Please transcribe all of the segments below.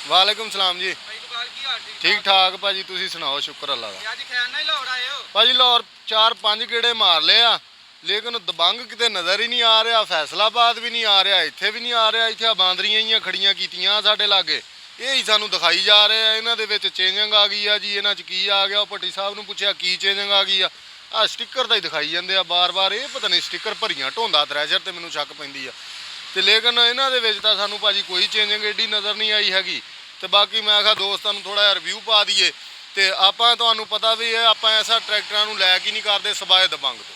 ਵਾਲੇਕੁਮ ਸਲਾਮ ਜੀ। ਠੀਕ ਠਾਕ ਭਾਜੀ, ਤੁਸੀਂ ਸੁਣਾਓ? ਸ਼ੁਕਰ ਅੱਲਾ ਦਾ। ਭਾਜੀ ਲਾਹੌਰ 4-5 ਗੇੜੇ ਮਾਰ ਲਏ ਆ, ਲੇਕਿਨ ਦਬੰਗ ਕਿਤੇ ਨਜ਼ਰ ਹੀ ਨਹੀਂ ਆ ਰਿਹਾ। ਫੈਸਲਾਬਾਦ ਵੀ ਨਹੀਂ ਆ ਰਿਹਾ, ਇੱਥੇ ਵੀ ਨਹੀਂ ਆ ਰਿਹਾ। ਇੱਥੇ ਬਾਂਦਰੀਆਂ ਹੀ ਖੜੀਆਂ ਕੀਤੀਆਂ ਸਾਡੇ ਲਾਗੇ, ਇਹ ਹੀ ਸਾਨੂੰ ਦਿਖਾਈ ਜਾ ਰਿਹਾ। ਇਹਨਾਂ ਦੇ ਵਿੱਚ ਚੇਂਜਿੰਗ ਆ ਗਈ ਆ ਜੀ, ਇਹਨਾਂ 'ਚ ਕੀ ਆ ਗਿਆ? ਉਹ ਭੱਟੀ ਸਾਹਿਬ ਨੂੰ ਪੁੱਛਿਆ ਕੀ ਚੇਂਜਿੰਗ ਆ ਗਈ ਆ ਸਟicker ਦਾ ਹੀ ਦਿਖਾਈ ਜਾਂਦੇ ਆ ਬਾਰ-ਬਾਰ। ਇਹ ਪਤਾ ਨਹੀਂ ਸਟicker ਭਰੀਆਂ ਢੋਂਦਾ ਥ੍ਰੈਸ਼ਰ ਤੇ ਮੈਨੂੰ ਸ਼ੱਕ ਪੈਂਦੀ ਆ। ਤੇ ਲੇਕਿਨ ਇਹਨਾਂ ਦੇ ਵਿੱਚ ਤਾਂ ਸਾਨੂੰ ਭਾਜੀ ਕੋਈ ਚੇਂਜਿੰਗ ਐਡੀ ਨਜ਼ਰ ਨਹੀਂ ਆਈ ਹੈਗੀ। ਤੇ ਬਾਕੀ ਮੈਂ ਕਿਹਾ ਦੋਸਤਾਂ ਨੂੰ ਥੋੜਾ ਜਿਹਾ ਰਿਵਿਊ ਪਾ ਦਈਏ। ਤੇ ਆਪਾਂ ਤੁਹਾਨੂੰ ਪਤਾ ਵੀ ਇਹ ਆਪਾਂ ਐਸਾ ਟਰੈਕਟਰਾਂ ਨੂੰ ਲੈ ਕੇ ਨਹੀਂ ਕਰਦੇ ਸਵਾਏ ਦਬੰਗ ਤੋਂ।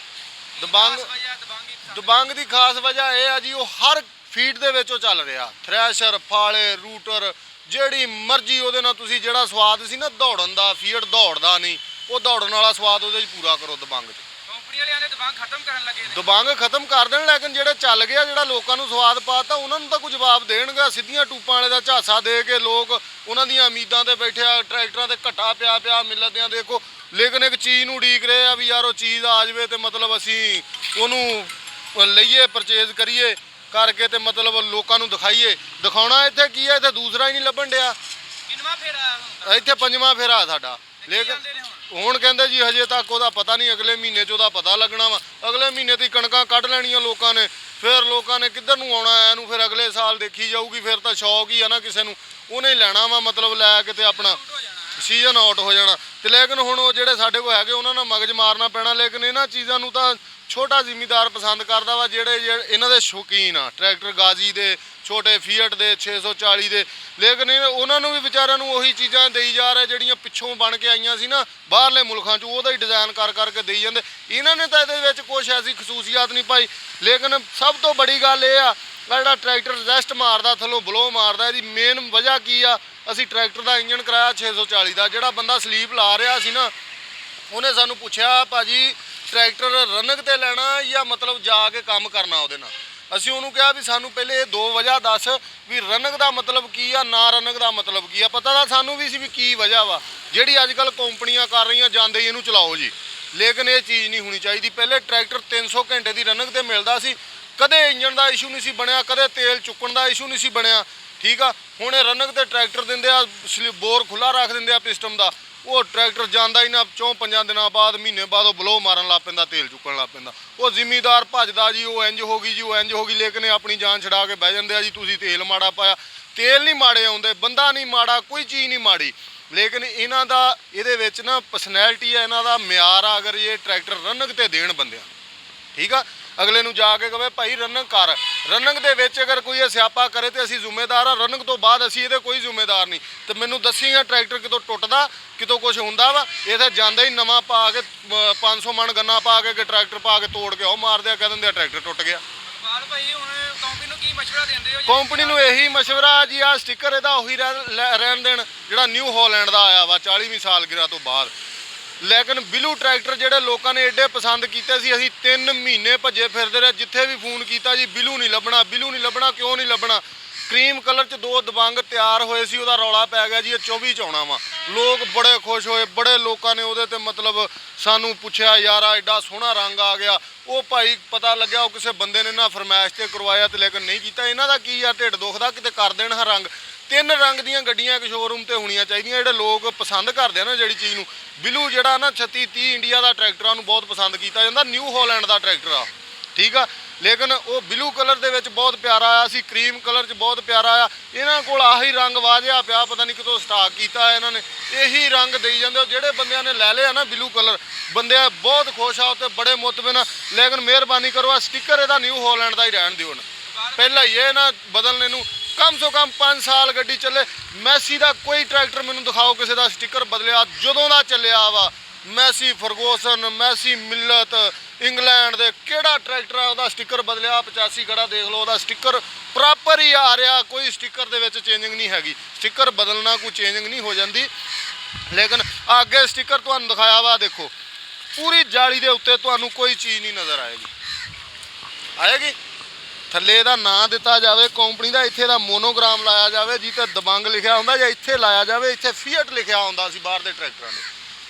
ਦਬੰਗ ਦੀ ਖਾਸ ਵਜ੍ਹਾ ਇਹ ਆ ਜੀ, ਉਹ ਹਰ ਫੀਡ ਦੇ ਵਿੱਚ ਉਹ ਚੱਲ ਰਿਹਾ। ਥ੍ਰੈਸ਼ਰ, ਫਾਲੇ, ਰੂਟਰ, ਜਿਹੜੀ ਮਰਜ਼ੀ ਉਹਦੇ ਨਾਲ ਤੁਸੀਂ ਜਿਹੜਾ ਸਵਾਦ ਸੀ ਨਾ ਦੌੜਨ ਦਾ, ਫੀਡ ਦੌੜਦਾ ਨਹੀਂ, ਉਹ ਦੌੜਨ ਵਾਲਾ ਸਵਾਦ ਉਹਦੇ 'ਚ ਪੂਰਾ ਕਰੋ ਦਬੰਗ 'ਚ। ਦਬੰਗ ਖਤਮ ਕਰ ਦੇਣ, ਲੇਕਿਨ ਜਿਹੜੇ ਚੱਲ ਗਿਆ, ਜਿਹੜਾ ਲੋਕਾਂ ਨੂੰ ਸਵਾਦ ਪਾਤਾ, ਉਹਨਾਂ ਨੂੰ ਤਾਂ ਕੋਈ ਜਵਾਬ ਦੇਣਗੇ। ਸਿੱਧੀਆਂ ਟੂਪਾਂ ਵਾਲੇ ਦਾ ਝਾਸਾ ਦੇ ਕੇ ਲੋਕ ਉਹਨਾਂ ਦੀਆਂ ਉਮੀਦਾਂ ਤੇ ਬੈਠਿਆ। ਟਰੈਕਟਰਾਂ ਤੇ ਘਟਾ ਪਿਆ ਮਿਲਦਿਆਂ ਦੇਖੋ, ਲੇਕਿਨ ਇੱਕ ਚੀਜ਼ ਨੂੰ ਉਡੀਕ ਰਹੇ ਆ ਵੀ ਯਾਰ ਉਹ ਚੀਜ਼ ਆ ਜਾਵੇ ਤੇ ਮਤਲਬ ਅਸੀਂ ਉਹਨੂੰ ਲਈਏ, ਪਰਚੇਜ਼ ਕਰੀਏ ਕਰਕੇ ਤੇ ਮਤਲਬ ਲੋਕਾਂ ਨੂੰ ਦਿਖਾਈਏ। ਦਿਖਾਉਣਾ ਇੱਥੇ ਕੀ ਹੈ? ਇੱਥੇ ਦੂਸਰਾ ਹੀ ਨਹੀਂ ਲੱਭਣ ਡਿਆ। ਇੱਥੇ ਪੰਜਵਾਂ ਫੇਰਾ ਸਾਡਾ। ਲੇਕਿਨ ਹੁਣ ਕਹਿੰਦੇ ਜੀ ਹਜੇ ਤੱਕ ਉਹਦਾ ਪਤਾ ਨਹੀਂ, ਅਗਲੇ ਮਹੀਨੇ 'ਚ ਉਹਦਾ ਪਤਾ ਲੱਗਣਾ ਵਾ। ਅਗਲੇ ਮਹੀਨੇ ਦੀ ਕਣਕਾਂ ਕੱਢ ਲੈਣੀਆਂ ਲੋਕਾਂ ਨੇ, ਫਿਰ ਲੋਕਾਂ ਨੇ ਕਿੱਧਰ ਨੂੰ ਆਉਣਾ ਇਹਨੂੰ, ਫਿਰ ਅਗਲੇ ਸਾਲ ਦੇਖੀ ਜਾਊਗੀ। ਫਿਰ ਤਾਂ ਸ਼ੌਕ ਹੀ ਆ ਨਾ ਕਿਸੇ ਨੂੰ, ਉਹਨੇ ਹੀ ਲੈਣਾ ਵਾ, ਮਤਲਬ ਲੈ ਕੇ ਤੇ ਆਪਣਾ ਸੀਜ਼ਨ ਆਊਟ ਹੋ ਜਾਣਾ। ਤੇ ਲੇਕਿਨ ਹੁਣ ਉਹ ਜਿਹੜੇ ਸਾਡੇ ਕੋਲ ਹੈਗੇ ਉਹਨਾਂ ਨਾਲ ਮਗਜ ਮਾਰਨਾ ਪੈਣਾ। ਲੇਕਿਨ ਇਹਨਾਂ ਚੀਜ਼ਾਂ ਨੂੰ ਤਾਂ ਛੋਟਾ ਜ਼ਿਮੀਦਾਰ ਪਸੰਦ ਕਰਦਾ ਵਾ, ਜਿਹੜੇ ਇਹਨਾਂ ਦੇ ਸ਼ੌਕੀਨ ਆ, ਟਰੈਕਟਰ ਗਾਜ਼ੀ ਦੇ, ਛੋਟੇ ਫੀਅਟ ਦੇ, 640 ਦੇ। ਲੇਕਿਨ ਉਹਨਾਂ ਨੂੰ ਵੀ ਵਿਚਾਰਿਆਂ ਨੂੰ ਉਹੀ ਚੀਜ਼ਾਂ ਦੇਈ ਜਾ ਰਹੇ ਜਿਹੜੀਆਂ ਪਿੱਛੋਂ ਬਣ ਕੇ ਆਈਆਂ ਸੀ ਨਾ ਬਾਹਰਲੇ ਮੁਲਕਾਂ 'ਚ, ਉਹਦਾ ਹੀ ਡਿਜ਼ਾਈਨ ਕਰ ਕਰਕੇ ਦੇਈ ਜਾਂਦੇ। ਇਹਨਾਂ ਨੇ ਤਾਂ ਇਹਦੇ ਵਿੱਚ ਕੁਛ ਐਸੀ ਖਸੂਸੀਅਤ ਨਹੀਂ ਪਾਈ। ਲੇਕਿਨ ਸਭ ਤੋਂ ਬੜੀ ਗੱਲ ਇਹ ਆ, ਜਿਹੜਾ ਟਰੈਕਟਰ ਰੈਸਟ ਮਾਰਦਾ, ਥੱਲੋਂ ਬਲੋ ਮਾਰਦਾ, ਇਹਦੀ ਮੇਨ ਵਜ੍ਹਾ ਕੀ ਆ? ਅਸੀਂ ਟਰੈਕਟਰ ਦਾ ਇੰਜਣ ਕਰਾਇਆ 640 ਦਾ। ਜਿਹੜਾ ਬੰਦਾ ਸਲੀਪ ਲਾ ਰਿਹਾ ਸੀ ਨਾ, ਉਹਨੇ ਸਾਨੂੰ ਪੁੱਛਿਆ ਭਾਜੀ ਟਰੈਕਟਰ ਰਨਕ ਤੇ ਲੈਣਾ ਜਾਂ ਮਤਲਬ ਜਾ ਕੇ ਕੰਮ ਕਰਨਾ ਉਹਦੇ ਨਾਲ। ਅਸੀਂ ਉਹਨੂੰ ਕਿਹਾ ਵੀ ਸਾਨੂੰ ਪਹਿਲੇ ਇਹ ਦੋ ਵਜ੍ਹਾ ਦੱਸ ਵੀ ਰਨਕ ਦਾ ਮਤਲਬ ਕੀ ਆ, ਨਾ ਰਨਕ ਦਾ ਮਤਲਬ ਕੀ ਆ। ਪਤਾ ਤਾਂ ਸਾਨੂੰ ਵੀ ਸੀ ਵੀ ਕੀ ਵਜ੍ਹਾ ਵਾ, ਜਿਹੜੀ ਅੱਜ ਕੱਲ੍ਹ ਕੰਪਨੀਆਂ ਕਰ ਰਹੀਆਂ ਜਾਂਦੇ ਹੀ ਇਹਨੂੰ ਚਲਾਓ ਜੀ। ਲੇਕਿਨ ਇਹ ਚੀਜ਼ ਨਹੀਂ ਹੋਣੀ ਚਾਹੀਦੀ। ਪਹਿਲੇ ਟਰੈਕਟਰ 300 ਘੰਟੇ ਦੀ ਰਨਕ ਤੇ ਮਿਲਦਾ ਸੀ, ਕਦੇ ਇੰਜਣ ਦਾ ਇਸ਼ੂ ਨਹੀਂ ਸੀ ਬਣਿਆ, ਕਦੇ ਤੇਲ ਚੁੱਕਣ ਦਾ ਇਸ਼ੂ ਨਹੀਂ ਸੀ ਬਣਿਆ। ਠੀਕ ਆ, ਹੁਣ ਇਹ ਰਨਕ ਤੇ ਟਰੈਕਟਰ ਦਿੰਦੇ ਆ, ਬੋਰ ਖੁੱਲਾ ਰੱਖ ਦਿੰਦੇ ਆ ਪਿਸਟਨ ਦਾ, ਉਹ ਟਰੈਕਟਰ ਜਾਂਦਾ ਹੀ ਨਾ। 4-5 ਦਿਨਾਂ ਬਾਅਦ, ਮਹੀਨੇ ਬਾਅਦ ਉਹ ਬਲੋ ਮਾਰਨ ਲੱਗ ਪੈਂਦਾ, ਤੇਲ ਚੁੱਕਣ ਲੱਗ ਪੈਂਦਾ। ਉਹ ਜ਼ਿਮੀਦਾਰ ਭੱਜਦਾ ਜੀ, ਉਹ ਇੰਜ ਹੋ ਗਈ ਜੀ, ਉਹ ਇੰਜ ਹੋ ਗਈ। ਲੇਕਿਨ ਆਪਣੀ ਜਾਨ ਛਡਾ ਕੇ ਬਹਿ ਜਾਂਦੇ ਆ ਜੀ, ਤੁਸੀਂ ਤੇਲ ਮਾੜਾ ਪਾਇਆ। ਤੇਲ ਨਹੀਂ ਮਾੜੇ ਆਉਂਦੇ, ਬੰਦਾ ਨਹੀਂ ਮਾੜਾ, ਕੋਈ ਚੀਜ਼ ਨਹੀਂ ਮਾੜੀ। ਲੇਕਿਨ ਇਹਨਾਂ ਦਾ ਇਹਦੇ ਵਿੱਚ ਨਾ ਪਰਸਨੈਲਿਟੀ ਹੈ, ਇਹਨਾਂ ਦਾ ਮਿਆਰ ਆ। ਅਗਰ ਇਹ ਟਰੈਕਟਰ ਰਨਕ ਤੇ ਦੇਣ ਬੰਦਿਆਂ, ਠੀਕ ਆ, ਅਗਲੇ ਨੂੰ ਜਾ ਕੇ ਕਹੇ ਭਾਈ ਰਨਕ ਕਰ। ਰਨਕ ਦੇ ਵਿੱਚ ਅਗਰ ਕੋਈ ਸਿਆਪਾ ਕਰੇ ਤੇ ਅਸੀਂ ਜ਼ਿੰਮੇਦਾਰ ਆ, ਰਨਕ ਤੋਂ ਬਾਅਦ ਅਸੀਂ ਇਹਦੇ ਕੋਈ ਜ਼ਿੰਮੇਦਾਰ ਨਹੀਂ। ਤੇ ਮੈਨੂੰ ਦੱਸੀਗਾ ਟਰੈਕਟਰ ਕਿਤੋਂ ਟੁੱਟਦਾ, ਕਿਤੋਂ ਕੁਝ ਹੁੰਦਾ ਵਾ? ਇਹ ਜਾਂਦਾ ਹੀ ਨਵਾਂ ਪਾ ਕੇ 500 ਮਣ ਗੰਨਾ ਪਾ ਕੇ ਟਰੈਕਟਰ ਪਾ ਕੇ ਤੋੜ ਕੇ ਉਹ ਮਾਰਦੇ ਆ, ਕਹਿ ਦਿੰਦੇ ਆ ਟਰੈਕਟਰ ਟੁੱਟ ਗਿਆ। ਕੰਪਨੀ ਨੂੰ ਇਹੀ ਮਸ਼ਵਰਾ ਜੀ, ਆ ਸਟicker ਇਹਦਾ ਉਹੀ ਰਹਿਣ ਦੇਣ ਜਿਹੜਾ ਨਿਊ ਹਾਲੈਂਡ ਦਾ ਆਇਆ ਵਾ 40ਵੀਂ ਸਾਲਗਿਰਾ ਤੋਂ ਬਾਅਦ। ਲੇਕਿਨ ਬਿਲੂ ਟਰੈਕਟਰ ਜਿਹੜੇ ਲੋਕਾਂ ਨੇ ਐਡੇ ਪਸੰਦ ਕੀਤੇ ਸੀ, ਅਸੀਂ 3 ਮਹੀਨੇ ਭੱਜੇ ਫਿਰਦੇ ਰਹੇ। ਜਿੱਥੇ ਵੀ ਫੋਨ ਕੀਤਾ ਜੀ ਬਿਲੂ ਨਹੀਂ ਲੱਭਣਾ, ਬਿਲੂ ਨਹੀਂ ਲੱਭਣਾ। ਕਿਉਂ ਨਹੀਂ ਲੱਭਣਾ? ਕਰੀਮ ਕਲਰ 'ਚ 2 ਦਬੰਗ ਤਿਆਰ ਹੋਏ ਸੀ, ਉਹਦਾ ਰੌਲਾ ਪੈ ਗਿਆ ਜੀ ਇਹ 24 'ਚ ਆਉਣਾ ਵਾ। ਲੋਕ ਬੜੇ ਖੁਸ਼ ਹੋਏ, ਬੜੇ ਲੋਕਾਂ ਨੇ ਉਹਦੇ ਤੇ ਮਤਲਬ ਸਾਨੂੰ ਪੁੱਛਿਆ ਯਾਰ ਐਡਾ ਸੋਹਣਾ ਰੰਗ ਆ ਗਿਆ। ਉਹ ਭਾਈ ਪਤਾ ਲੱਗਿਆ ਉਹ ਕਿਸੇ ਬੰਦੇ ਨੇ ਨਾ ਫਰਮਾਇਸ਼ ਤੇ ਕਰਵਾਇਆ, ਤੇ ਲੇਕਿਨ ਨਹੀਂ ਕੀਤਾ। ਇਹਨਾਂ ਦਾ ਕੀ ਆ, ਢਿੱਡ ਦੁਖਦਾ, ਕਿਤੇ ਕਰ ਦੇਣ ਹਾਂ ਰੰਗ। 3 ਰੰਗ ਦੀਆਂ ਗੱਡੀਆਂ ਇੱਕ ਸ਼ੋਰੂਮ ਤੇ ਹੋਣੀਆਂ ਚਾਹੀਦੀਆਂ, ਜਿਹੜੇ ਲੋਕ ਪਸੰਦ ਕਰਦੇ ਆ ਨਾ ਜਿਹੜੀ ਚੀਜ਼ ਨੂੰ। ਬਿਲੂ ਜਿਹੜਾ ਨਾ 36-30 ਇੰਡੀਆ ਦਾ ਟਰੈਕਟਰਾਂ ਨੂੰ ਬਹੁਤ ਪਸੰਦ ਕੀਤਾ ਜਾਂਦਾ, ਨਿਊ ਹਾਲੈਂਡ ਦਾ ਟਰੈਕਟਰ ਆ, ਠੀਕ ਆ। ਲੇਕਿਨ ਉਹ ਬਿਲੂ ਕਲਰ ਦੇ ਵਿੱਚ ਬਹੁਤ ਪਿਆਰਾ ਆਇਆ ਸੀ, ਕਰੀਮ ਕਲਰ 'ਚ ਬਹੁਤ ਪਿਆਰਾ ਆਇਆ। ਇਹਨਾਂ ਕੋਲ ਆਹੀ ਰੰਗ ਵਾਜਿਆ ਪਿਆ, ਪਤਾ ਨਹੀਂ ਕਿਤੋਂ ਸਟਾਕ ਕੀਤਾ ਇਹਨਾਂ ਨੇ, ਇਹੀ ਰੰਗ ਦੇਈ ਜਾਂਦੇ। ਜਿਹੜੇ ਬੰਦਿਆਂ ਨੇ ਲੈ ਲਿਆ ਨਾ ਬਿਲੂ ਕਲਰ, ਬੰਦੇ ਬਹੁਤ ਖੁਸ਼ ਆ ਉੱਤੇ, ਬੜੇ ਮੁਤਮਿਨ ਆ। ਲੇਕਿਨ ਮਿਹਰਬਾਨੀ ਕਰੋ ਆ ਸਟicker ਇਹਦਾ ਨਿਊ ਹਾਲੈਂਡ ਦਾ ਹੀ ਰਹਿਣ ਦਿਓ ਨਾ, ਪਹਿਲਾਂ ਹੀ ਇਹ ਨਾ ਬਦਲਣੇ ਨੂੰ। ਕਮ ਸੋ ਕਮ 5 ਸਾਲ ਗੱਡੀ ਚੱਲੇ। ਮੈਸੀ ਦਾ ਕੋਈ ਟਰੈਕਟਰ ਮੈਨੂੰ ਦਿਖਾਓ ਕਿਸੇ ਦਾ ਸਟicker ਬਦਲਿਆ ਜਦੋਂ ਦਾ ਚੱਲਿਆ ਵਾ। ਮੈਸੀ ਫਰਗੂਸਨ, ਮੈਸੀ ਮਿਲਤ, ਇੰਗਲੈਂਡ ਦੇ ਕਿਹੜਾ ਟਰੈਕਟਰ ਆ ਉਹਦਾ ਸਟicker ਬਦਲਿਆ? 85 ਖੜਾ ਦੇਖ ਲਓ, ਉਹਦਾ ਸਟicker ਪ੍ਰੋਪਰ ਹੀ ਆ ਰਿਹਾ, ਕੋਈ ਸਟicker ਦੇ ਵਿੱਚ ਚੇਂਜਿੰਗ ਨਹੀਂ ਹੈਗੀ। ਸਟicker ਬਦਲਣਾ ਕੋਈ ਚੇਂਜਿੰਗ ਨਹੀਂ ਹੋ ਜਾਂਦੀ। ਲੇਕਿਨ ਅੱਗੇ ਸਟicker ਤੁਹਾਨੂੰ ਦਿਖਾਇਆ ਵਾ, ਦੇਖੋ ਪੂਰੀ ਜਾਲੀ ਦੇ ਉੱਤੇ ਤੁਹਾਨੂੰ ਕੋਈ ਚੀਜ਼ ਨਹੀਂ ਨਜ਼ਰ ਆਏਗੀ। ਥੱਲੇ ਇਹਦਾ ਨਾਂ ਦਿੱਤਾ ਜਾਵੇ ਕੰਪਨੀ ਦਾ, ਇੱਥੇ ਦਾ ਮੋਨੋਗ੍ਰਾਮ ਲਾਇਆ ਜਾਵੇ, ਜਿੱਥੇ ਦਬੰਗ ਲਿਖਿਆ ਹੁੰਦਾ, ਜਾਂ ਇੱਥੇ ਲਾਇਆ ਜਾਵੇ, ਇੱਥੇ ਫੀਅਟ ਲਿਖਿਆ ਹੁੰਦਾ ਸੀ ਬਾਹਰ ਦੇ ਟਰੈਕਟਰਾਂ ਦੇ।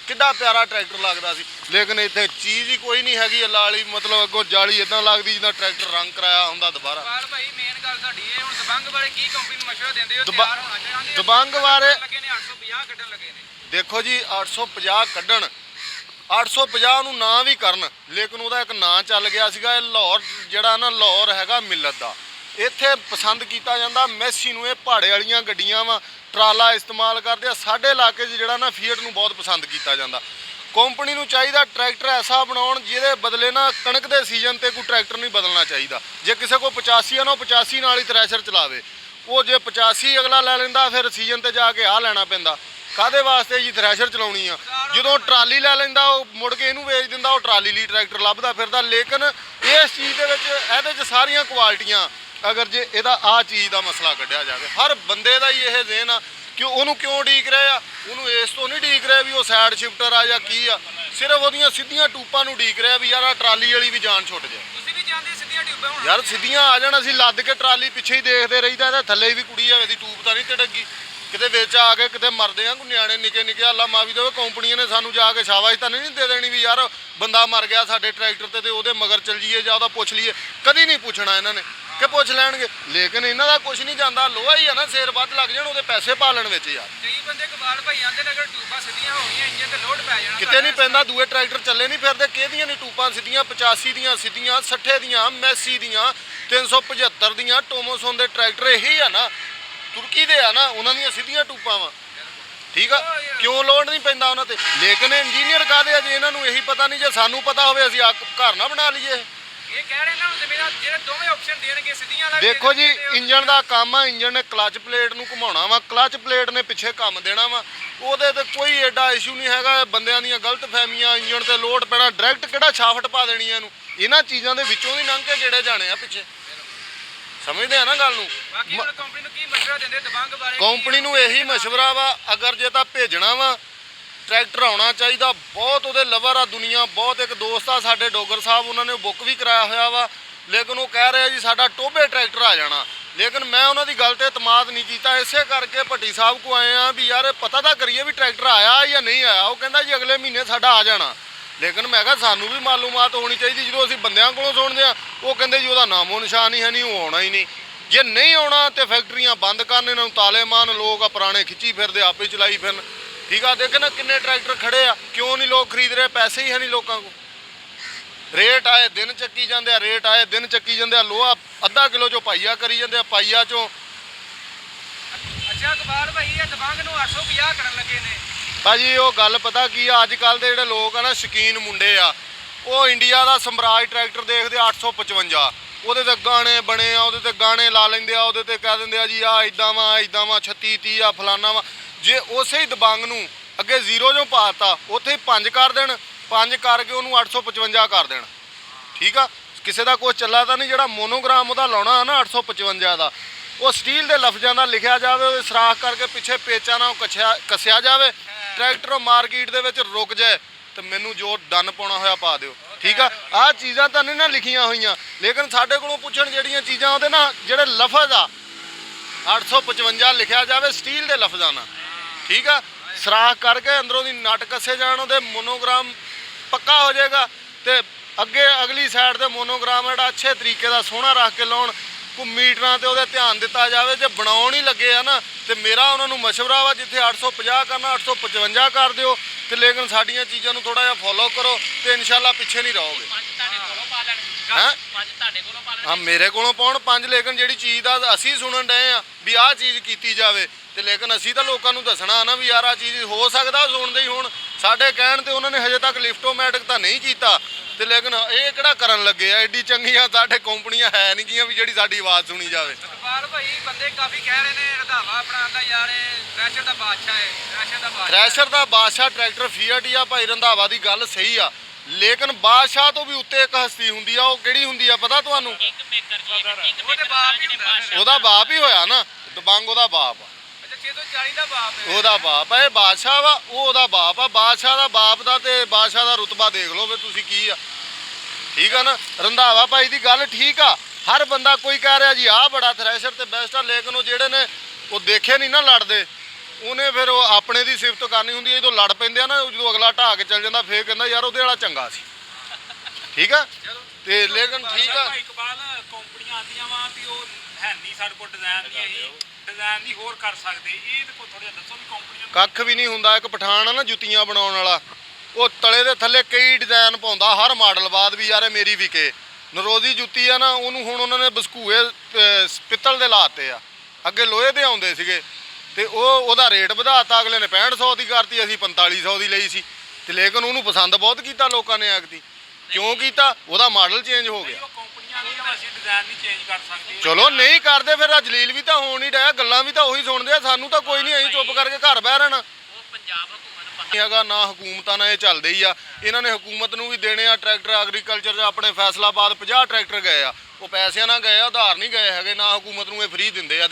ਕਿੱਡਾ ਪਿਆਰਾ ਟਰੈਕਟਰ ਲੱਗਦਾ ਸੀ। ਲੇਕਿਨ ਇੱਥੇ ਚੀਜ਼ ਹੀ ਕੋਈ ਨਹੀਂ ਹੈਗੀ। ਲਾਲੀ ਮਤਲਬ ਅੱਗੋਂ ਜਾਲੀ ਇਦਾਂ ਲੱਗਦੀ ਜਿੱਦਾਂ ਟਰੈਕਟਰ ਰੰਗ ਕਰਾਇਆ ਹੁੰਦਾ ਦੁਬਾਰਾ। ਭਾਈ ਮੇਨ ਗੱਲ ਸਾਡੀ ਇਹ, ਹੁਣ ਦਬੰਗ ਬਾਰੇ ਕੀ ਕੰਪਨੀ ਨੂੰ ਮਸ਼ਵਰਾ ਦਿੰਦੇ ਹੋ? ਤਿਆਰ ਹੋਣਾ ਚਾਹੀਦਾ ਦਬੰਗ ਬਾਰੇ ਲੱਗੇ ਨੇ 850 ਕੱਢਣ ਲੱਗੇ ਨੇ। ਦੇਖੋ ਜੀ 850 ਕੱਢਣ 850 ਨੂੰ ਨਾ ਵੀ ਕਰਨ, ਲੇਕਿਨ ਉਹਦਾ ਇੱਕ ਨਾਂ ਚੱਲ ਗਿਆ ਸੀਗਾ, ਇਹ ਲਾਹੌਰ ਜਿਹੜਾ ਨਾ ਲਾਹੌਰ ਹੈਗਾ ਮਿਲਤ ਦਾ, ਇੱਥੇ ਪਸੰਦ ਕੀਤਾ ਜਾਂਦਾ ਮੈਸੀ ਨੂੰ। ਇਹ ਪਹਾੜੇ ਵਾਲੀਆਂ ਗੱਡੀਆਂ ਵਾ, ਟਰਾਲਾ ਇਸਤੇਮਾਲ ਕਰਦੇ ਆ। ਸਾਡੇ ਇਲਾਕੇ 'ਚ ਜਿਹੜਾ ਨਾ ਫੀਟ ਨੂੰ ਬਹੁਤ ਪਸੰਦ ਕੀਤਾ ਜਾਂਦਾ। ਕੰਪਨੀ ਨੂੰ ਚਾਹੀਦਾ ਟਰੈਕਟਰ ਐਸਾ ਬਣਾਉਣ ਜਿਹਦੇ ਬਦਲੇ ਨਾ ਕਣਕ ਦੇ ਸੀਜ਼ਨ ਤੇ ਕੋਈ ਟਰੈਕਟਰ ਨਹੀਂ ਬਦਲਣਾ ਚਾਹੀਦਾ। ਜੇ ਕਿਸੇ ਕੋਲ 85 ਆ ਨਾ, ਉਹ 85 ਨਾਲ ਹੀ ਥ੍ਰੈਸ਼ਰ ਚਲਾਵੇ। ਉਹ ਜੇ 85 ਅਗਲਾ ਲੈ ਲੈਂਦਾ, ਫਿਰ ਸੀਜ਼ਨ ਤੇ ਜਾ ਕੇ ਆਹ ਲੈਣਾ ਪੈਂਦਾ। ਕਾਹਦੇ ਵਾਸਤੇ ਜੀ ਥ੍ਰੈਸ਼ਰ ਚਲਾਉਣੀ ਆ? ਜਦੋਂ ਟਰਾਲੀ ਲੈ ਲੈਂਦਾ, ਉਹ ਮੁੜ ਕੇ ਇਹਨੂੰ ਵੇਚ ਦਿੰਦਾ, ਉਹ ਟਰਾਲੀ ਲਈ ਟਰੈਕਟਰ ਲੱਭਦਾ ਫਿਰਦਾ। ਲੇਕਿਨ ਇਸ ਚੀਜ਼ ਦੇ ਵਿੱਚ ਇਹਦੇ 'ਚ ਸਾਰੀਆਂ ਕੁਆਲਿਟੀਆਂ, ਅਗਰ ਜੇ ਇਹਦਾ ਆਹ ਚੀਜ਼ ਦਾ ਮਸਲਾ ਕੱਢਿਆ ਜਾਵੇ, ਹਰ ਬੰਦੇ ਦਾ ਹੀ ਇਹ ਜ਼ਿਹਨ ਆ ਕਿ ਉਹਨੂੰ ਕਿਉਂ ਉਡੀਕ ਰਹੇ ਆ, ਉਹਨੂੰ ਇਸ ਤੋਂ ਨਹੀਂ ਉਡੀਕ ਰਿਹਾ ਵੀ ਉਹ ਸਾਈਡ ਸ਼ਿਫਟਰ ਆ ਜਾਂ ਕੀ ਆ, ਸਿਰਫ ਉਹਦੀਆਂ ਸਿੱਧੀਆਂ ਟੂਪਾਂ ਨੂੰ ਉਡੀਕ ਰਿਹਾ ਵੀ ਯਾਰ ਆਹ ਟਰਾਲੀ ਵਾਲੀ ਵੀ ਜਾਨ ਛੁੱਟ ਜਾਏ। ਤੁਸੀਂ ਵੀ ਜਾਂਦੇ ਸਿੱਧੀਆਂ ਟਿਊਬਾਂ ਹੁਣ? ਯਾਰ ਸਿੱਧੀਆਂ ਆ ਜਾਣ, ਅਸੀਂ ਲੱਦ ਕੇ ਟਰਾਲੀ ਪਿੱਛੇ ਹੀ ਦੇਖਦੇ ਰਹੀਦਾ, ਇਹਦੇ ਥੱਲੇ ਵੀ ਕੁੜੀ ਆਵੇ ਦੀ ਟੂਬ ਤਾਂ ਨਹੀਂ ਟੜਕੀ, ਕਿਤੇ ਵਿੱਚ ਆ ਕੇ ਕਿਤੇ ਮਰਦੇ ਆ। ਕੋਈ ਨਿਆਣੇ ਨਿੱਕੇ ਨਿੱਕੇ ਅੱਲਾ ਮਾਫੀ ਦੇਵੇ, ਕੰਪਨੀਆਂ ਨੇ ਸਾਨੂੰ ਜਾ ਕੇ ਸ਼ਾਬਾਸ਼ ਤਾਂ ਨਹੀਂ ਦੇ ਦੇਣੀ ਵੀ ਯਾਰ ਬੰਦਾ ਮਰ ਗਿਆ ਸਾਡੇ ਟਰੈਕਟਰ ਤੇ ਉਹਦੇ ਮਗਰ ਚੱਲ ਜੀਏ ਜਾਂ ਉਹਦਾ ਪੁੱਛ ਲਈਏ। ਕਦੀ ਨਹੀਂ ਪੁੱਛਣਾ ਇਹਨਾਂ ਨੇ ਕਿ ਪੁੱਛ ਲੈਣਗੇ, ਲੇਕਿਨ ਇਹਨਾਂ ਦਾ ਕੁਝ ਨਹੀਂ ਜਾਂਦਾ। ਲੋਹਾ ਹੀ ਆ ਨਾ, ਸਿਰ ਵੱਧ ਲੱਗ ਜਾਣ ਉਹਦੇ ਪੈਸੇ ਪਾਲਣ ਵਿੱਚ ਯਾਰ। ਕਈ ਬੰਦੇ ਕਬਾਲ ਭਾਈ ਆਂਦੇ ਨੇ ਅਗਰ ਟਿਊਬਾਂ ਸਿੱਧੀਆਂ ਹੋ ਗਈਆਂ ਇੰਜਨ ਤੇ ਲੋਡ ਪੈ ਜਾਣਾ। ਕਿਤੇ ਨਹੀਂ ਪੈਂਦਾ, ਦੂਏ ਟਰੈਕਟਰ ਚੱਲੇ ਨਹੀਂ ਫਿਰਦੇ। ਕਿਹਦੀਆਂ ਨਹੀਂ ਟੂਬਾਂ ਸਿੱਧੀਆਂ? 85 ਦੀਆਂ ਸਿੱਧੀਆਂ, 60 ਦੀਆਂ, ਮੈਸੀ ਦੀਆਂ, 375 ਦੀਆਂ, ਟੋਮੋਸਨ ਦੇ ਟਰੈਕਟਰ ਇਹੀ ਆ ਨਾ, ਤੁਰਕੀ ਦੇ ਆ ਨਾ, ਉਹਨਾਂ ਦੀਆਂ ਸਿੱਧੀਆਂ ਟੂਬਾਂ ਵਾ। ਠੀਕ ਆ, ਕਿਉਂ ਲੋਡ ਨਹੀਂ ਪੈਂਦਾ ਉਹਨਾਂ ਤੇ? ਲੇਕਿਨ ਇੰਜੀਨੀਅਰ ਕਾਹਦੇ ਆ ਜੇ ਇਹਨਾਂ ਨੂੰ ਇਹੀ ਪਤਾ ਨਹੀਂ? ਜੇ ਸਾਨੂੰ ਪਤਾ ਹੋਵੇ ਅਸੀਂ ਘਰ ਨਾ ਬਣਾ ਲਈਏ। ਇਹ ਕਹਿ ਰਹੇ ਨੇ ਹੁਣ ਮੇਰਾ ਜਿਹੜੇ ਦੋਵੇਂ ਆਪਸ਼ਨ ਦੇਣਗੇ ਸਿੱਧੀਆਂ ਵਾਲਾ। ਦੇਖੋ ਜੀ ਇੰਜਨ ਦਾ ਕੰਮ ਆ, ਇੰਜਨ ਨੇ ਕਲਚ ਪਲੇਟ ਨੂੰ ਘੁਮਾਉਣਾ ਵਾ, ਕਲਚ ਪਲੇਟ ਨੇ ਪਿੱਛੇ ਕੰਮ ਦੇਣਾ ਵਾ, ਉਹਦੇ ਤੇ ਕੋਈ ਐਡਾ ਇਸ਼ੂ ਨਹੀਂ ਹੈਗਾ। ਬੰਦਿਆਂ ਦੀਆਂ ਗਲਤ ਫਹਿਮੀਆਂ, ਇੰਜਨ ਤੇ ਲੋਡ ਪੈਣਾ, ਡਾਇਰੈਕਟ ਕਿਹੜਾ ਛਾਫਟ ਪਾ ਦੇਣੀ ਇਹਨੂੰ, ਇਹਨਾਂ ਚੀਜ਼ਾਂ ਦੇ ਵਿੱਚੋਂ ਦੀ ਲੰਘ ਕੇ ਜਿਹੜੇ ਜਾਣੇ ਆ ਪਿੱਛੇ। ਸਮਝਦੇ ਆ ਨਾ ਗੱਲ ਨੂੰ? ਬਾਕੀ ਹੁਣ ਕੰਪਨੀ ਨੂੰ ਕੀ ਮਸ਼ਵਰਾ ਦਿੰਦੇ ਦਬੰਗ ਬਾਰੇ? ਕੰਪਨੀ ਨੂੰ ਇਹੀ ਮਸ਼ਵਰਾ ਵਾ, ਅਗਰ ਜੇ ਤਾਂ ਭੇਜਣਾ ਵਾ ਟਰੈਕਟਰ ਆਉਣਾ ਚਾਹੀਦਾ। ਬਹੁਤ ਉਹਦੇ ਲਵਰ ਆ ਦੁਨੀਆ, ਬਹੁਤ। ਇੱਕ ਦੋਸਤ ਆ ਸਾਡੇ ਡੋਗਰ ਸਾਹਿਬ, ਉਹਨਾਂ ਨੇ ਬੁੱਕ ਵੀ ਕਰਾਇਆ ਹੋਇਆ ਵਾ, ਲੇਕਿਨ ਉਹ ਕਹਿ ਰਿਹਾ ਜੀ ਸਾਡਾ ਟੋਬੇ ਟਰੈਕਟਰ ਆ ਜਾਣਾ। ਲੇਕਿਨ ਮੈਂ ਉਹਨਾਂ ਦੀ ਗੱਲ ਤੇ ਇਤਮਾਦ ਨਹੀਂ ਕੀਤਾ, ਇਸੇ ਕਰਕੇ ਭੱਟੀ ਸਾਹਿਬ ਕੋ ਆਏ ਆ ਵੀ ਯਾਰ ਪਤਾ ਤਾਂ ਕਰੀਏ ਵੀ ਟਰੈਕਟਰ ਆਇਆ ਜਾਂ ਨਹੀਂ ਆਇਆ। ਉਹ ਕਹਿੰਦਾ ਜੀ ਅਗਲੇ ਮਹੀਨੇ ਸਾਡਾ ਆ ਜਾਣਾ। ਲੇਕਿਨ ਮੈਂ ਕਿਹਾ ਸਾਨੂੰ ਵੀ ਮਾਲੂਮਾਤ ਹੋਣੀ ਚਾਹੀਦੀ। ਜਦੋਂ ਅਸੀਂ ਬੰਦਿਆਂ ਕੋਲੋਂ ਸੁਣਦੇ ਆ, ਉਹ ਕਹਿੰਦੇ ਜੀ ਉਹਦਾ ਨਾਮੋ ਨਿਸ਼ਾਨ ਹੀ ਹੈ ਨਹੀਂ, ਉਹ ਆਉਣਾ ਹੀ ਨਹੀਂ। ਜੇ ਨਹੀਂ ਆਉਣਾ ਤੇ ਫੈਕਟਰੀਆਂ ਬੰਦ ਕਰਨ, ਇਹਨਾਂ ਨੂੰ ਤਾਲੇਮਾਨ ਲੋਕ ਆ ਪੁਰਾਣੇ ਖਿੱਚੀ ਫਿਰਦੇ, ਆਪੇ ਚਲਾਈ ਫਿਰਨ। ਠੀਕ ਆ, ਦੇਖ ਨਾ ਕਿੰਨੇ ਟਰੈਕਟਰ ਖੜੇ ਆ, ਕਿਉਂ ਨਹੀਂ ਲੋਕ ਖਰੀਦ ਰਹੇ? ਪੈਸੇ ਹੀ ਹੈ ਨਹੀਂ ਲੋਕਾਂ ਕੋਲ। ਰੇਟ ਆਏ ਦਿਨ ਚੱਕੀ ਜਾਂਦੇ ਆ, ਰੇਟ ਆਏ ਦਿਨ ਚੱਕੀ ਜਾਂਦੇ ਆ। ਲੋਹਾ ਅੱਧਾ ਕਿਲੋ ਚੋਂ ਪਾਈਆ ਕਰੀ ਜਾਂਦੇ ਆ, ਪਾਈਆ ਚੋਂ। ਅੱਛਾ ਕਬਾਲ ਭਾਈ ਇਹ ਦਬੰਗ ਨੂੰ 850 ਕਰਨ ਲੱਗੇ ਨੇ ਭਾਜੀ। ਉਹ ਗੱਲ ਪਤਾ ਕੀ ਆ, ਅੱਜ ਕੱਲ ਦੇ ਜਿਹੜੇ ਲੋਕ ਆ ਨਾ ਸ਼ੌਕੀਨ ਮੁੰਡੇ ਆ, ਉਹ ਇੰਡੀਆ ਦਾ ਸਮਰਾਜ ਟਰੈਕਟਰ ਦੇਖਦੇ 855, ਉਹਦੇ ਤੇ ਗਾਣੇ ਬਣੇ ਆ, ਉਹਦੇ ਤੇ ਗਾਣੇ ਲਾ ਲੈਂਦੇ ਆ, ਉਹਦੇ ਤੇ ਕਹਿ ਦਿੰਦੇ ਆ ਜੀ ਆ ਇਦਾਂ ਵਾ 36 30 ਆ ਫਲਾਨਾ ਵਾ। ਜੇ ਉਸੇ ਹੀ ਦਬੰਗ ਨੂੰ ਅੱਗੇ 0 ਜੋ ਪਾਤਾ, ਉੱਥੇ ਹੀ 5 ਕਰ ਦੇਣ, 5 ਕਰਕੇ ਉਹਨੂੰ 855 ਕਰ ਦੇਣ। ਠੀਕ ਆ, ਕਿਸੇ ਦਾ ਕੁਛ ਚੱਲਾ ਤਾਂ ਨਹੀਂ। ਜਿਹੜਾ ਮੋਨੋਗ੍ਰਾਮ ਉਹਦਾ ਲਾਉਣਾ ਹੈ ਨਾ 855 ਦਾ, ਉਹ ਸਟੀਲ ਦੇ ਲਫ਼ਜ਼ਾਂ ਦਾ ਲਿਖਿਆ ਜਾਵੇ, ਉਹਦੇ ਸਰਾਖ ਕਰਕੇ ਪਿੱਛੇ ਪੇਚਾਂ ਨਾਲ ਕੱਸਿਆ ਜਾਵੇ, ਟਰੈਕਟਰ ਮਾਰਕੀਟ ਦੇ ਵਿੱਚ ਰੁਕ ਜਾਏ ਤੇ ਮੈਨੂੰ ਜੋ ਡੰਨ ਪਾਉਣਾ ਹੋਇਆ ਪਾ ਦਿਓ। ਠੀਕ ਆ, ਆਹ ਚੀਜ਼ਾਂ ਤਾਂ ਨਹੀਂ ਨਾ ਲਿਖੀਆਂ ਹੋਈਆਂ, ਲੇਕਿਨ ਸਾਡੇ ਕੋਲੋਂ ਪੁੱਛਣ ਜਿਹੜੀਆਂ ਚੀਜ਼ਾਂ ਉਹਦੇ ਨਾਲ ਜਿਹੜੇ ਲਫ਼ਜ਼ ਆ 855 ਲਿਖਿਆ ਜਾਵੇ ਸਟੀਲ ਦੇ ਲਫ਼ਜ਼ਾਂ ਨਾਲ। ਠੀਕ ਆ, ਸਰਾਖ ਕਰਕੇ ਅੰਦਰੋਂ ਦੀ ਨਟ ਕੱਸੇ ਜਾਣ, ਉਹਦੇ ਮੋਨੋਗ੍ਰਾਮ ਪੱਕਾ ਹੋ ਜਾਏਗਾ। ਤੇ ਅੱਗੇ ਅਗਲੀ ਸਾਈਡ ਤੇ ਮੋਨੋਗ੍ਰਾਮ ਜਿਹੜਾ ਅੱਛੇ ਤਰੀਕੇ ਦਾ ਸੋਹਣਾ ਰੱਖ ਕੇ ਲਾਉਣ, ਕੋਈ ਮੀਟਰਾਂ ਤੇ ਉਹਦੇ ਧਿਆਨ ਦਿੱਤਾ ਜਾਵੇ। ਜੇ ਬਣਾਉਣ ਹੀ ਲੱਗੇ ਆ ਨਾ ਤੇ ਮੇਰਾ ਉਹਨਾਂ ਨੂੰ ਮਸ਼ਵਰਾ ਵਾ, ਜਿੱਥੇ 850 ਕਰਨਾ 855 ਕਰ ਦਿਓ ਤੇ ਲੇਕਿਨ ਸਾਡੀਆਂ ਚੀਜ਼ਾਂ ਨੂੰ ਥੋੜਾ ਜਿਹਾ ਫੋਲੋ ਕਰੋ ਤੇ ਇਨਸ਼ਾਅੱਲਾ ਪਿੱਛੇ ਨਹੀਂ ਰਹੋਗੇ। ਹਾਂ ਮੇਰੇ ਕੋਲੋਂ ਪਾਉਣ 5, ਲੇਕਿਨ ਜਿਹੜੀ ਚੀਜ਼ ਦਾ ਅਸੀਂ ਸੁਣਨ ਡਏ ਆ ਵੀ ਆਹ ਚੀਜ਼ ਕੀਤੀ ਜਾਵੇ ਤੇ ਲੇਕਿਨ ਅਸੀਂ ਤਾਂ ਲੋਕਾਂ ਨੂੰ ਦੱਸਣਾ ਨਾ ਵੀ ਯਾਰ ਆਹ ਚੀਜ਼ ਹੋ ਸਕਦਾ ਸੁਣਦੇ ਹੀ ਹੁਣ। ਸਾਡੇ ਕਹਿਣ ਤੇ ਉਹਨਾਂ ਨੇ ਹਜੇ ਤੱਕ ਲਿਫਟੋਮੈਟਿਕ ਤਾਂ ਨਹੀਂ ਕੀਤਾ ਤੇ ਲੇਕਿਨ ਇਹ ਕਿਹੜਾ ਕਰਨ ਲੱਗੇ ਆ? ਐਡੀ ਚੰਗੀਆਂ ਸਾਡੇ ਕੰਪਨੀਆਂ ਹੈ ਨਹੀਂ ਗੀਆਂ ਵੀ ਜਿਹੜੀ ਸਾਡੀ ਆਵਾਜ਼ ਸੁਣੀ ਜਾਵੇ। ਇਕਬਾਲ ਭਾਈ ਬੰਦੇ ਕਾਫੀ ਕਹਿ ਰਹੇ ਨੇ ਰੰਧਾਵਾ ਆਪਣਾ ਆਂਦਾ ਯਾਰ ਇਹ ਥ੍ਰੈਸ਼ਰ ਦਾ ਬਾਦਸ਼ਾਹ ਹੈ, ਥ੍ਰੈਸ਼ਰ ਦਾ ਬਾਦਸ਼ਾਹ। ਥ੍ਰੈਸ਼ਰ ਦਾ ਬਾਦਸ਼ਾਹ ਟਰੈਕਟਰ ਫੀਆਟ ਹੀ ਆ ਭਾਈ। ਰੰਧਾਵਾ ਦੀ ਗੱਲ ਸਹੀ ਆ, ਲੇਕਿਨ ਬਾਦਸ਼ਾਹ ਤੋਂ ਵੀ ਉੱਤੇ ਇੱਕ ਹਸਤੀ ਹੁੰਦੀ ਆ। ਉਹ ਕਿਹੜੀ ਹੁੰਦੀ ਆ ਪਤਾ ਤੁਹਾਨੂੰ? ਉਹਦੇ ਬਾਪ ਹੀ ਹੁੰਦਾ। ਉਹਦਾ ਬਾਪ ਹੀ ਹੋਇਆ ਨਾ, ਦਬੰਗ ਉਹਦਾ ਬਾਪ ਆ। ਅੱਛਾ 640 ਦਾ ਬਾਪ ਹੈ ਉਹਦਾ ਬਾਪ ਆ। ਇਹ ਬਾਦਸ਼ਾਹ ਵਾ, ਉਹ ਉਹਦਾ ਬਾਪ ਆ। ਬਾਦਸ਼ਾਹ ਦਾ ਬਾਪ ਦਾ ਤੇ ਬਾਦਸ਼ਾਹ ਦਾ ਰੁਤਬਾ ਦੇਖ ਲਓ ਵੀ ਤੁਸੀਂ ਕੀ ਆ। ਠੀਕ ਆ ਨਾ? ਰੰਧਾਵਾ ਭਾਈ ਦੀ ਗੱਲ ਠੀਕ ਆ। ਹਰ ਬੰਦਾ ਕੋਈ ਕਹਿ ਰਿਹਾ ਜੀ ਆਹ ਬੜਾ ਥ੍ਰੈਸ਼ਰ ਤੇ ਬੈਸਟ ਆ, ਲੇਕਿਨ ਉਹ ਜਿਹੜੇ ਨੇ ਉਹ ਦੇਖੇ ਨਹੀਂ ਨਾ ਲੜਦੇ, ਉਹਨੇ ਫਿਰ ਉਹ ਆਪਣੇ ਦੀ ਸਿਫਤ ਕਰਨੀ ਹੁੰਦੀ ਹੈ। ਜਦੋਂ ਲੜ ਪੈਂਦੇ ਆ ਨਾ, ਜਦੋਂ ਅਗਲਾ ਢਾਹ ਕੇ ਚੱਲ ਜਾਂਦਾ ਫੇਰ ਕਹਿੰਦਾ ਯਾਰ ਉਹਦੇ ਵਾਲਾ ਚੰਗਾ ਸੀ। ਠੀਕ ਆ ਤੇ ਲੇਕਿਨ ਠੀਕ ਆ। ਇਕਬਾਲ ਕੰਪਨੀਆਂ ਆਉਂਦੀਆਂ ਵਾ ਵੀ ਉਹ ਹੈ ਨਹੀਂ ਸਾਡੇ ਕੋਲ ਡਿਜ਼ਾਈਨ ਨਹੀਂ, ਅਸੀਂ ਡਿਜ਼ਾਈਨ ਨਹੀਂ ਹੋਰ ਕਰ ਸਕਦੇ। ਇਹ ਤੇ ਕੋਈ ਥੋੜ੍ਹਾ ਜਿਹਾ ਦੱਸੋ ਵੀ ਕੰਪਨੀ ਨੂੰ। ਕੱਖ ਵੀ ਨਹੀਂ ਹੁੰਦਾ। ਇੱਕ ਪਠਾਨ ਆ ਨਾ ਜੁੱਤੀਆਂ ਬਣਾਉਣ ਵਾਲਾ, ਉਹ ਤਲੇ ਦੇ ਥੱਲੇ ਕਈ ਡਿਜ਼ਾਈਨ ਪਾਉਂਦਾ ਹਰ ਮਾਡਲ ਬਾਅਦ ਵੀ ਯਾਰ ਇਹ ਮੇਰੀ ਵਿਕੇ। ਨਰੋਜ਼ੀ ਜੁੱਤੀ ਆ ਨਾ, ਉਹਨੂੰ ਹੁਣ ਉਹਨਾਂ ਨੇ ਬਸਕੂਏ ਪਿੱਤਲ ਦੇ ਲਾਤੇ ਆ, ਅੱਗੇ ਲੋਹੇ ਦੇ ਆਉਂਦੇ ਸੀਗੇ ਤੇ ਉਹਦਾ ਰੇਟ ਵਧਾਤਾ। ਅਗਲੇ ਨੇ 6500 ਦੀ ਕਰਤੀ, ਅਸੀਂ 4500 ਦੀ ਲਈ ਸੀ ਤੇ ਲੇਕਿਨ ਉਹਨੂੰ ਪਸੰਦ ਬਹੁਤ ਕੀਤਾ ਲੋਕਾਂ ਨੇ। ਐਕਦੀ ਕਿਉਂ ਕੀਤਾ? ਉਹਦਾ ਮਾਡਲ ਚੇਂਜ ਹੋ ਗਿਆ। ਉਹ ਕੰਪਨੀਆਂ ਨਹੀਂ ਅਸੀਂ ਡਿਜ਼ਾਈਨ ਨਹੀਂ ਚੇਂਜ ਕਰ ਸਕਦੇ। ਚਲੋ ਨਹੀਂ ਕਰਦੇ ਫਿਰ ਜਲੀਲ ਵੀ ਤਾਂ ਹੋਣ ਹੀ ਡਿਆ, ਗੱਲਾਂ ਵੀ ਤਾਂ ਉਹੀ ਸੁਣਦੇ ਆ। ਸਾਨੂੰ ਤਾਂ ਕੋਈ ਨਹੀਂ, ਅਸੀਂ ਚੁੱਪ ਕਰਕੇ ਘਰ ਬਹਿ ਰਹਿਣਾ। ਪੰਜਾਬ ਹਕੂਮਤ ਨੂੰ ਨਹੀਂ ਹੈਗਾ ਨਾ, ਹਕੂਮਤਾਂ ਨਾਲ ਇਹ ਚੱਲਦੇ ਹੀ ਆ। ਇਹਨਾਂ ਨੇ ਹਕੂਮਤ ਨੂੰ ਵੀ ਦੇਣੇ ਆ ਟਰੈਕਟਰ। ਐਗਰੀਕਲਚਰ 'ਚ ਆਪਣੇ ਫੈਸਲਾਬਾਦ 50 ਟਰੈਕਟਰ ਗਏ ਆ, ਉਹ ਪੈਸਿਆਂ ਨਾਲ ਗਏ ਆ, ਉਧਾਰ ਨਹੀਂ ਗਏ ਹੈਗੇ। ਨਾ ਹਕੂਮਤ ਨੂੰ ਇਹ ਫ੍ਰੀ ਦਿੰਦੇ ਆ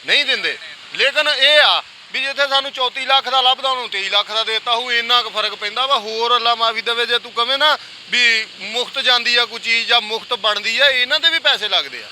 ਨਹੀਂ ਦਿੰਦੇ। ਲੇਕਿਨ ਇਹ ਆ ਵੀ ਜਿੱਥੇ ਸਾਨੂੰ 34 ਲੱਖ ਦਾ ਲੱਭਦਾ ਉਹਨੂੰ 23 ਲੱਖ ਦਾ ਦੇਤਾ ਹੋਊ, ਇੰਨਾ ਕੁ ਫਰਕ ਪੈਂਦਾ ਵਾ। ਹੋਰ ਅੱਲਾ ਮਾਫੀ ਦੇਵੇ ਜੇ ਤੂੰ ਕਵੇਂ ਨਾ ਵੀ ਮੁਫਤ ਜਾਂਦੀ ਆ ਕੋਈ ਚੀਜ਼ ਜਾਂ ਮੁਫਤ ਬਣਦੀ ਆ, ਇਹਨਾਂ ਦੇ ਵੀ ਪੈਸੇ ਲੱਗਦੇ ਆ।